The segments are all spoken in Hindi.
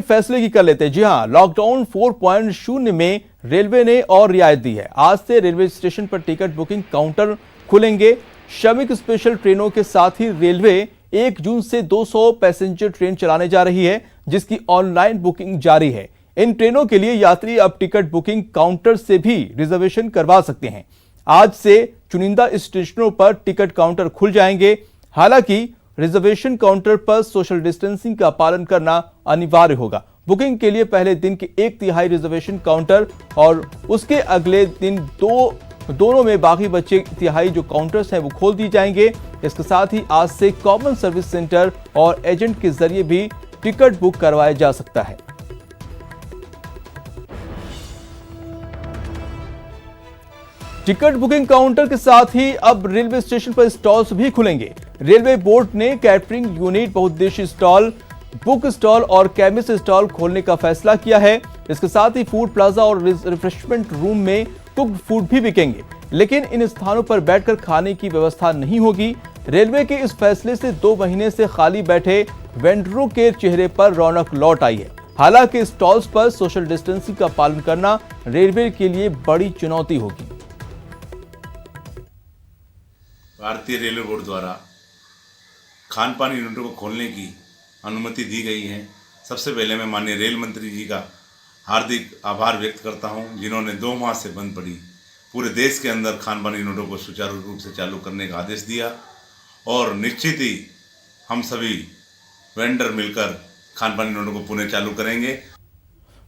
फैसले की कर लेते हैं। जी हां, लॉकडाउन 4.0 में रेलवे ने और रियायत दी है। आज से रेलवे स्टेशन पर टिकट बुकिंग काउंटर खुलेंगे। श्रमिक स्पेशल ट्रेनों के साथ ही रेलवे 1 जून से 200 पैसेंजर ट्रेन चलाने जा रही है, जिसकी ऑनलाइन बुकिंग जारी है। इन ट्रेनों के लिए यात्री अब टिकट बुकिंग काउंटर से भी रिजर्वेशन करवा सकते हैं। आज से चुनिंदा स्टेशनों पर टिकट काउंटर खुल जाएंगे। हालांकि रिजर्वेशन काउंटर पर सोशल डिस्टेंसिंग का पालन करना अनिवार्य होगा। बुकिंग के लिए पहले दिन के 1/3 रिजर्वेशन काउंटर और उसके अगले दिन दोनों में बाकी बचे 1/3 जो काउंटर्स हैं वो खोल दिए जाएंगे। इसके साथ ही आज से कॉमन सर्विस सेंटर और एजेंट के जरिए भी टिकट बुक करवाया जा सकता है। टिकट बुकिंग काउंटर के साथ ही अब रेलवे स्टेशन पर स्टॉल्स भी खुलेंगे। रेलवे बोर्ड ने कैटरिंग यूनिट, बहुउद्देशीय स्टॉल, बुक स्टॉल और केमिस्ट स्टॉल खोलने का फैसला किया है। इसके साथ ही फूड प्लाजा और रिफ्रेशमेंट रूम में कुक्ड फूड भी बिकेंगे, लेकिन इन स्थानों पर बैठकर खाने की व्यवस्था नहीं होगी। रेलवे के इस फैसले से 2 महीने से खाली बैठे वेंडरों के चेहरे पर रौनक लौट आई है। हालांकि स्टॉल्स पर सोशल डिस्टेंसिंग का पालन करना रेलवे के लिए बड़ी चुनौती होगी। भारतीय रेलवे बोर्ड द्वारा खान पान यूनिटों को खोलने की अनुमति दी गई है। सबसे पहले मैं माननीय रेल मंत्री जी का हार्दिक आभार व्यक्त करता हूं, जिन्होंने 2 माह से बंद पड़ी पूरे देश के अंदर खान पान यूनिटों को सुचारू रूप से चालू करने का आदेश दिया। और निश्चित ही हम सभी वेंडर मिलकर खान पान यूनिटों को पुनः चालू करेंगे।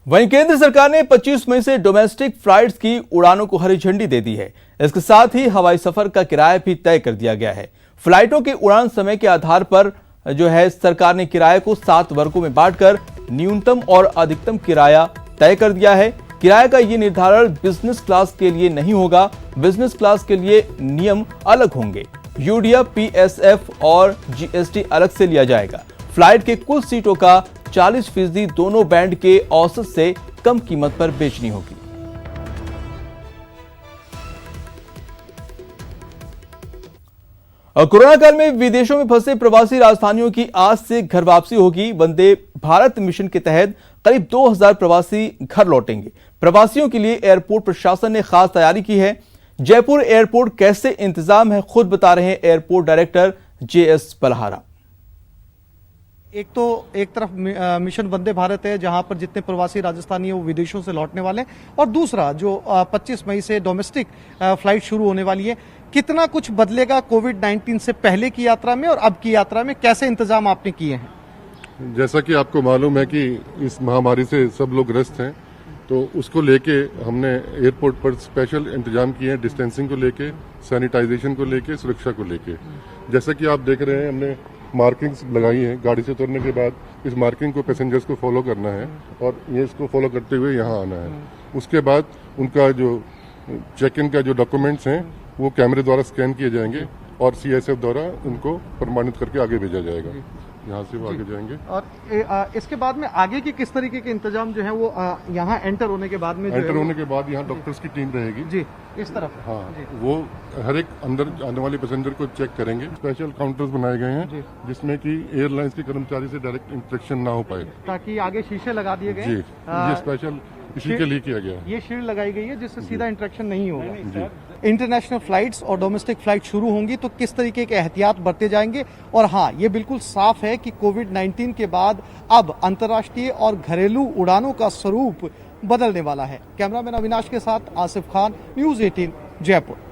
वहीं केंद्र सरकार ने 25 मई से डोमेस्टिक फ्लाइट्स की उड़ानों को हरी झंडी दे दी है। इसके साथ ही हवाई सफर का किराया भी तय कर दिया गया है। फ्लाइटों के उड़ान समय के आधार पर सरकार ने किराए को 7 वर्गों में बांटकर न्यूनतम और अधिकतम किराया तय कर दिया है। किराए का ये निर्धारण बिजनेस क्लास के लिए नहीं होगा। बिजनेस क्लास के लिए नियम अलग होंगे। यूडीएफ, पीएसएफ और जीएसटी अलग से लिया जाएगा। फ्लाइट के कुल सीटों का 40% दोनों बैंड के औसत से कम कीमत पर बेचनी होगी। कोरोना काल में विदेशों में फंसे प्रवासी राजधानियों की आज से घर वापसी होगी। वंदे भारत मिशन के तहत करीब 2000 प्रवासी घर लौटेंगे। प्रवासियों के लिए एयरपोर्ट प्रशासन ने खास तैयारी की है। जयपुर एयरपोर्ट कैसे इंतजाम है, खुद बता रहे हैं एयरपोर्ट डायरेक्टर JS पलहारा। एक तरफ मिशन वंदे भारत है, जहां पर जितने प्रवासी राजस्थानी हैं वो विदेशों से लौटने वाले हैं, और दूसरा जो 25 मई से डोमेस्टिक फ्लाइट शुरू होने वाली है। कितना कुछ बदलेगा कोविड-19 से पहले की यात्रा में और अब की यात्रा में, कैसे इंतजाम आपने किए हैं? जैसा कि आपको मालूम है कि इस महामारी से सब लोग ग्रस्त हैं, तो उसको लेके हमने एयरपोर्ट पर स्पेशल इंतजाम किए हैं। डिस्टेंसिंग को लेके, सैनिटाइजेशन को लेके, सुरक्षा को लेके। जैसा कि आप देख रहे हैं, हमने मार्किंग्स लगाई हैं। गाड़ी से उतरने के बाद इस मार्किंग को पैसेंजर्स को फॉलो करना है और ये इसको फॉलो करते हुए यहाँ आना है। उसके बाद उनका जो चेक इन का जो डॉक्यूमेंट्स हैं वो कैमरे द्वारा स्कैन किए जाएंगे और CSF द्वारा उनको प्रमाणित करके आगे भेजा जाएगा। यहाँ से वो आगे जाएंगे। और इसके बाद में आगे की किस तरीके के इंतजाम जो है वो यहाँ एंटर होने के बाद में होने के बाद यहाँ डॉक्टर्स की टीम रहेगी जी इस तरफ। हाँ, वो हर एक अंदर आने वाले पैसेंजर को चेक करेंगे। स्पेशल काउंटर्स बनाए गए हैं जिसमें कि एयरलाइंस के कर्मचारी से डायरेक्ट इंटरेक्शन ना हो पाए, ताकि आगे शीशे लगा दिए गए। ये स्पेशल इसी के लिए किया गया। ये शील्ड लगाई गई है जिससे सीधा इंटरेक्शन नहीं होगा। इंटरनेशनल फ्लाइट्स और डोमेस्टिक फ्लाइट शुरू होंगी तो किस तरीके के एहतियात बरते जाएंगे। और हाँ, ये बिल्कुल साफ है कि कोविड-19 के बाद अब अंतर्राष्ट्रीय और घरेलू उड़ानों का स्वरूप बदलने वाला है। कैमरामैन अविनाश के साथ आसिफ खान, न्यूज़ 18 जयपुर।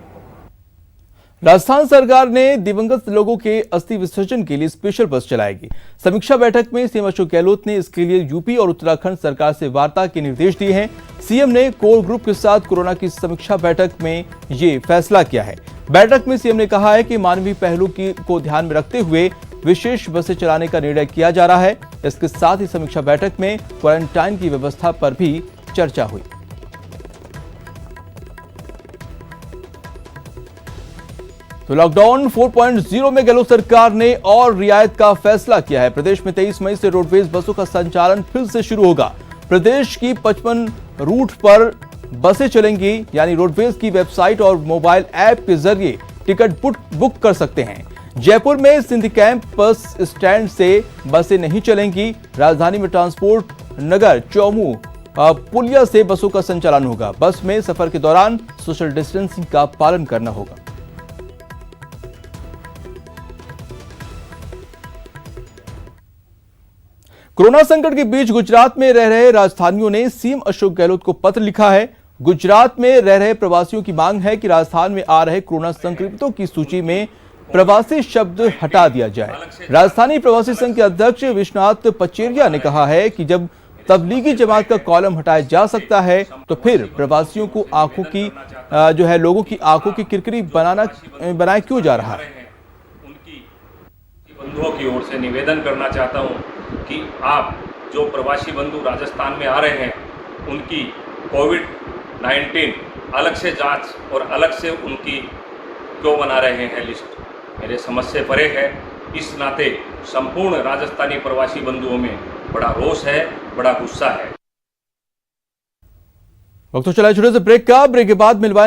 राजस्थान सरकार ने दिवंगत लोगों के अस्थि विसर्जन के लिए स्पेशल बस चलाएगी। समीक्षा बैठक में सीएम अशोक गहलोत ने इसके लिए यूपी और उत्तराखंड सरकार से वार्ता के निर्देश दिए हैं। सीएम ने कोर ग्रुप के साथ कोरोना की समीक्षा बैठक में ये फैसला किया है। बैठक में सीएम ने कहा है कि मानवीय पहलू को ध्यान में रखते हुए विशेष बसें चलाने का निर्णय किया जा रहा है। इसके साथ ही समीक्षा बैठक में क्वारंटाइन की व्यवस्था पर भी चर्चा हुई। तो लॉकडाउन 4.0 में गहलोत सरकार ने और रियायत का फैसला किया है। प्रदेश में 23 मई से रोडवेज बसों का संचालन फिर से शुरू होगा। प्रदेश की 55 रूट पर बसें चलेंगी, यानी रोडवेज की वेबसाइट और मोबाइल ऐप के जरिए टिकट बुक कर सकते हैं। जयपुर में सिंधी कैंप बस स्टैंड से बसें नहीं चलेंगी। राजधानी में ट्रांसपोर्ट नगर चौमू पुलिया से बसों का संचालन होगा। बस में सफर के दौरान सोशल डिस्टेंसिंग का पालन करना होगा। कोरोना संकट के बीच गुजरात में रह रहे राजस्थानियों ने सीएम अशोक गहलोत को पत्र लिखा है। गुजरात में रह रहे प्रवासियों की मांग है कि राजस्थान में आ रहे कोरोना संक्रमितों की सूची में प्रवासी शब्द हटा दिया जाए। राजस्थानी प्रवासी संघ के अध्यक्ष विश्वनाथ पचेरिया ने कहा है कि जब तबलीगी जमात का कॉलम हटाया जा सकता है तो फिर प्रवासियों को आंखों की लोगों की आंखों की किरकिरी बनाया क्यों जा रहा है। उनकी बंधुओं की ओर से निवेदन करना चाहता हूं कि आप जो प्रवासी बंधु राजस्थान में आ रहे हैं उनकी कोविड-19 अलग से जांच और अलग से उनकी क्यों बना रहे हैं लिस्ट, मेरे समझ से परे है। इस नाते संपूर्ण राजस्थानी प्रवासी बंधुओं में बड़ा रोष है, बड़ा गुस्सा है। वक्त तो चला छोटे से ब्रेक का। ब्रेक के बाद मिलवाएंगे